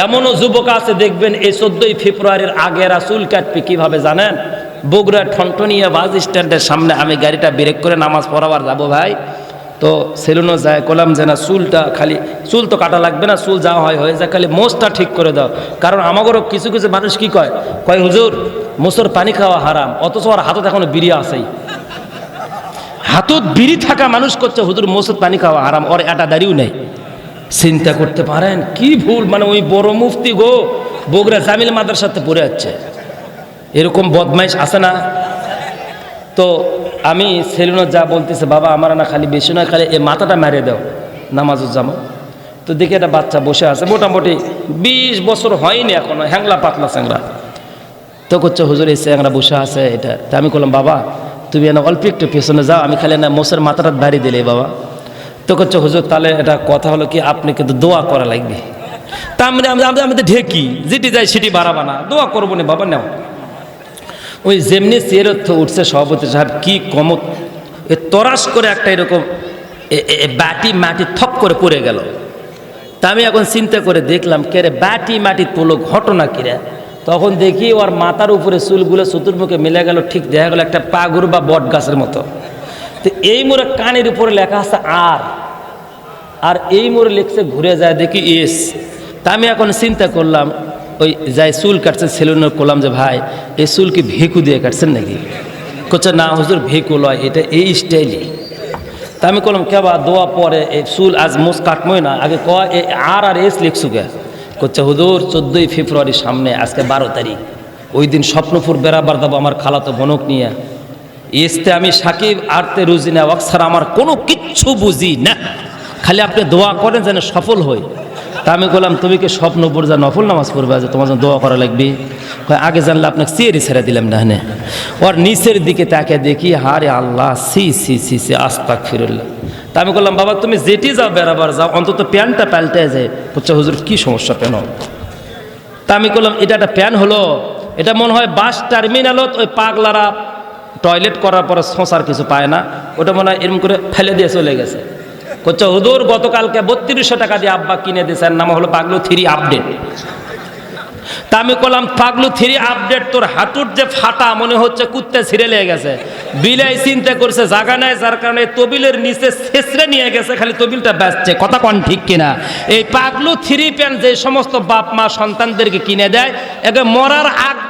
এমনও যুবক আছে দেখবেন এই 14ই ফেব্রুয়ারির আগে রাসূল কাটবে কিভাবে জানেন? বগুড়া ঠনঠনিয়া বাস স্ট্যান্ডের সামনে আমি গাড়িটা ব্রেক করে নামাজ পড়াবার যাবো ভাই, তো সেলুনও যায়, কলাম যে না চুলটা খালি, চুল তো কাটা লাগবে না, চুল যা হয় হয়ে যায়, খালি মোষটা ঠিক করে দাও। কারণ আমাদেরও কিছু কিছু মানুষ কি কয়, হুজুর মোষের পানি খাওয়া হারাম, অথচ আর হাতত এখনো বিড়ি আছেই। হাতত বিড়ি থাকা মানুষ করছে হুজুর মোষের পানি খাওয়া হারাম, ওর এটা দাঁড়িয়েও নেই। চিন্তা করতে পারেন কি ভুল, মানে ওই বড় মুফতি গো বগুড়া জামিল মাদ্রাসাতে পড়ে যাচ্ছে, এরকম বদমাইশ আছে না? তো আমি সেলুনে যা বলতেছে, বাবা আমার না খালি বেশি নয়, খালি এই মাথাটা মারিয়ে দাও নামাজুর জামা। তো দেখি একটা বাচ্চা বসে আছে, মোটামুটি 20 বছর হয়নি এখনো, হ্যাংলা পাতলা স্যাংরা। তো করছে হুজুর এই স্যাংরা বসে আছে এটা। তা আমি বললাম বাবা তুমি না অল্প একটু পেছনে যাও, আমি খালি না মোষের মাথাটা দাঁড়িয়ে দিলে বাবা। তো করছে হুজুর তাহলে এটা কথা হলো কি, আপনি কিন্তু দোয়া করা লাগবে। তা আমি তো ঢেকি যেটি যাই সেটি বাড়াবা না, দোয়া করবো না বাবা। নাও ওই যেমনি চেয়ার উঠছে সভাপতি সাহেব, কি কমত এ তরাস করে একটা এরকম বাটি মাটি থপ করে পড়ে গেল। তা আমি এখন চিন্তা করে দেখলাম কে রে বাটি মাটি তোলো, ঘটনা কিরে। তখন দেখি ওর মাথার উপরে চুলগুলো চতুর্মুখে মিলে গেল, ঠিক দেখা গেল একটা পাগুর বা বট গাছের মতো। তো এই মোড়ে কানের উপরে লেখা আছে আর এই মোড়ে লিখছে ঘুরে যায় দেখি এস। তা আমি এখন চিন্তা করলাম, ওই যাই চুল কাটছেন সেলুনের করলাম যে ভাই এই চুল কি ভেকু দিয়ে কাটছেন নাকি? করছে না হুজুর ভেকু লয়, এটা এই স্টাইলই। তা আমি করলাম কেবা দোয়া পরে এই চুল আজ মোষ কাটমই না, আগে কয় এই আর এস লিখছু গে। করছে হুজুর 14ই ফেব্রুয়ারি সামনে, আজকে 12 তারিখ, ওই দিন স্বপ্নপুর বেড়াবার যাবো আমার খালাতো বোনক নিয়ে। এসতে আমি সাকিব আরতে রুজি না অক্সার আমার কোনো কিচ্ছু বুঝি না, খালি আপনি দোয়া করেন যেন সফল হই। তা আমি বললাম তুমি কি স্বপ্নপুর যা নফল নামাজ পড়বে, যে তোমার জন্য দোয়া করা লাগবে? আগে জানলে আপনাকে চেয়ারই ছেড়ে দিলাম না। হ্যাঁ ওর নিচের দিকে তাকে দেখি, হারে আল্লাহ সি সি সি সি আস্তাগফিরুল্লাহ। তা আমি বললাম বাবা তুমি যেটি যাও বেড়াবার যাও, অন্তত প্যান্টটা পাল্টে যায়। বলছে হুজুর কি সমস্যা কেন? তা আমি বললাম এটা একটা প্যান হলো, এটা মনে হয় বাস টার্মিনালত ওই পাগলারা টয়লেট করার পরে শোঁচার কিছু পায় না, ওটা মনে হয় এরকম করে ফেলে দিয়ে চলে গেছে। করছে হুজুর গতকালকে 3200 টাকা দিয়ে আব্বা কিনে দিয়েছেন, নাম হলো পাগলু 3 আপডেট। তা আমি বললাম পাগলু 3 আপডেট, তোর হাঁটুর যে ফাটা মনে হচ্ছে কুত্তে ছিঁড়ে লেগে গেছে। বিলাই চিন্তা করছে জায়গা নাই, যার কারণে তবিলের নিচে ছেঁচড়ে নিয়ে গেছে, খালি তবিলটা বেচছে। কথা কন ঠিক কিনা? এই পাগলু 3 প্যান্ট যে সমস্ত বাপ মা সন্তানদেরকে কিনে দেয়, একে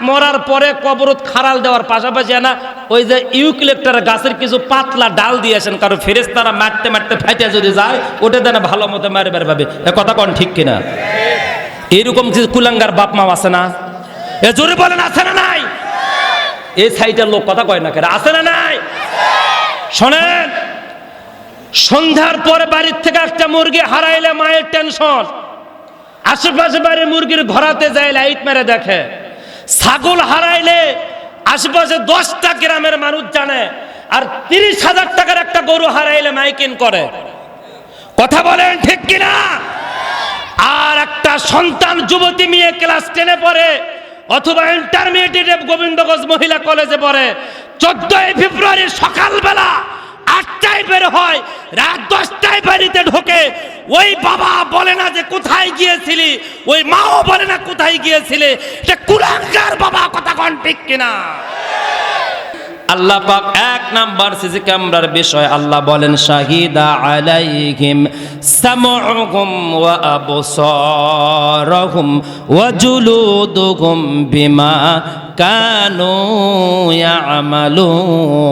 মরার পরে কবরত খাড়াল দেওয়ার পাশাপাশি না ওই যে ইউক্যালিপটাস গাছের কিছু পাতলা ডাল দিয়েছেন, কারণ ফেরেশতারা মারতে মারতে ফাইটে যদি যায় ওটা দেন ভালো মতো মারে বের পাবে। কথা কন ঠিক কিনা? এইরকম কিছু কুলাঙ্গার বাপ মা আছে না? এ জোরে বলেন আছে না নাই? এই সাইটের লোক কথা কয় না কেন, আছে না নাই? শোনেন, সন্ধ্যার পরে বাড়ির থেকে একটা মুরগি হারাইলে মায়ের টেনশন, আশেপাশে বাড়ির মুরগির ঘরাতে যায় লাইট মেরে দেখে। ছাগল হারাইলে আশেপাশে 10টা গ্রামের মানুষ জানে, আর 30,000 টাকার একটা গরু হারাইলে মাইকিং করে। কথা বলেন ঠিক কিনা? আর একটা সন্তান যুবতী মেয়ে ক্লাস 10-এ পড়ে অথবা ইন্টারমিডিয়েটে গোবিন্দগঞ্জ মহিলা কলেজে পড়ে, 14ই ফেব্রুয়ারি সকালবেলা 8টায় বের হয়, রাত 10টায় বাড়িতে ঢোকে। ওই বাবা বলে না যে কোথায় গিয়েছিলি, ওই মাও বলে না কোথায় গিয়েছিলে। এটা কুলাঙ্গার বাবা। কথা কোন ঠিক কিনা? আল্লাহ পাক 1 নাম্বার সিসি ক্যামেরার বিষয় আল্লাহ বলেন শাহিদা আলাইহিম সামউহুম ওয়া আবসারুহুম ওয়া জুলুদুহুম বিমা কানু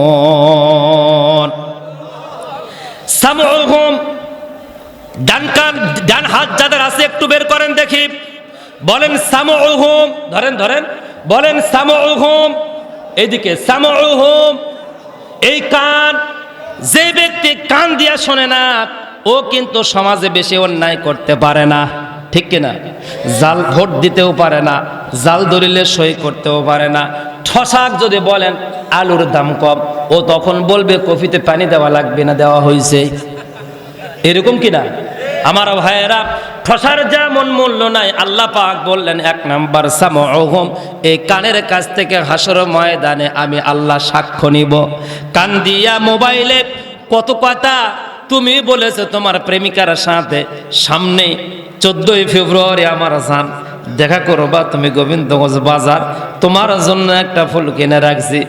ইয়ামালুন। সামউহুম ডান হাত যাদের আছে একটু বের করেন দেখি, বলেন সামউহুম, ধরেন বলেন সামউহুম। এইদিকে সামউহুম, এই কান। যে ব্যক্তি কান দিয়া শোনে না ও কিন্তু সমাজে বেশি অন্যায় করতে পারে না, ঠিক কিনা? জাল ভোট দিতেও পারে না, জাল দলিলে সই করতেও পারে না। ঠসাক যদি বলেন আলুর দাম কম, ও তখন বলবে কফিতে পানি দেওয়া লাগবে না, দেওয়া হয়েছে। এরকম কিনা আমার ভাইয়েরা? ঠসার যেমন মূল্য নাই, আল্লাহ পাক বললেন 1 নাম্বার সামউহুম, এই কানের কাছ থেকে হাসর ময়দানে আমি আল্লাহ সাক্ষ্য নিব। কান দিয়া মোবাইলে কত কথা তুমি বলেছো তোমার প্রেমিকার সাথে সামনে 14ই ফেব্রুয়ারি আমার জান দেখা করবা তুমি গোবিন্দগঞ্জ বাজার, তোমার জন্য একটা ফুল কিনে রাখছি,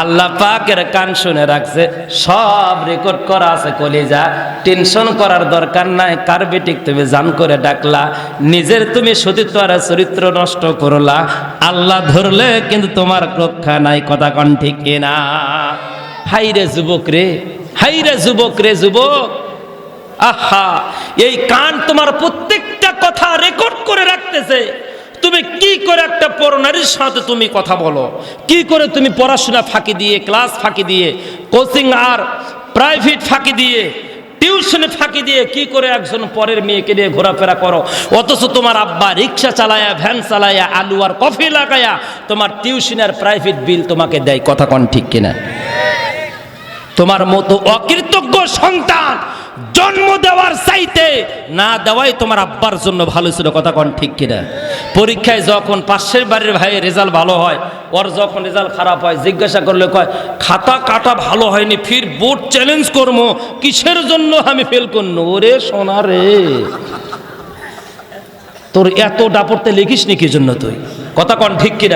আল্লাহ পাকের কান শুনে রাখছে, সব রেকর্ড করা আছে কলিজা, টেনশন করার দরকার নাই। কার বেটিক তুমি জান করে ডাকলা, নিজের তুমি সতীত্ব আর চরিত্র নষ্ট করলা, আল্লাহ ধরলে কিন্তু তোমার রক্ষা নাই। কথা কন ঠিক কিনা? হাই রে যুবক রে, হাই রে যুবক রে যুবক, আহা এই কান তোমার প্রত্যেকটা কথা রেকর্ড করে রাখতেছে। তুমি কি করে একটা পরনারীর সাথে তুমি কথা বলো, কি করে তুমি পড়াশোনা ফাঁকি দিয়ে, ক্লাস ফাঁকি দিয়ে, কোচিং আর প্রাইভেট ফাঁকি দিয়ে, টিউশনে ফাঁকি দিয়ে কি করে একজন পরের মেয়েকে নিয়ে ঘোরাফেরা করো, অথচ তোমার আব্বা রিক্সা চালায়া, ভ্যান চালায়া, আলু আর কফি লাগায়া তোমার টিউশন আর প্রাইভেট বিল তোমাকে দেয়। কথা কন ঠিক কিনা? তোমার মতো অকৃতজ্ঞ সন্তান জন্ম দেওয়ার চাইতে না দেওয়াই তোমার আব্বার জন্য ভালো ছিল। কথা কন ঠিক কিনা? পরীক্ষায় যখন পাশের বাড়ির ভাইয়ের রেজাল্ট ভালো হয়, ওর যখন রেজাল্ট খারাপ হয় জিজ্ঞাসা করলে কয় খাতা কাটা ভালো হয়নি, ফির বোর্ড চ্যালেঞ্জ করবো, কিসের জন্য আমি ফেল করবো? ওরে সোনা রে, তোর এত ডাপড়তে লিখিস নি কি জন্য তুই? কথা কন ঠিক কিনা?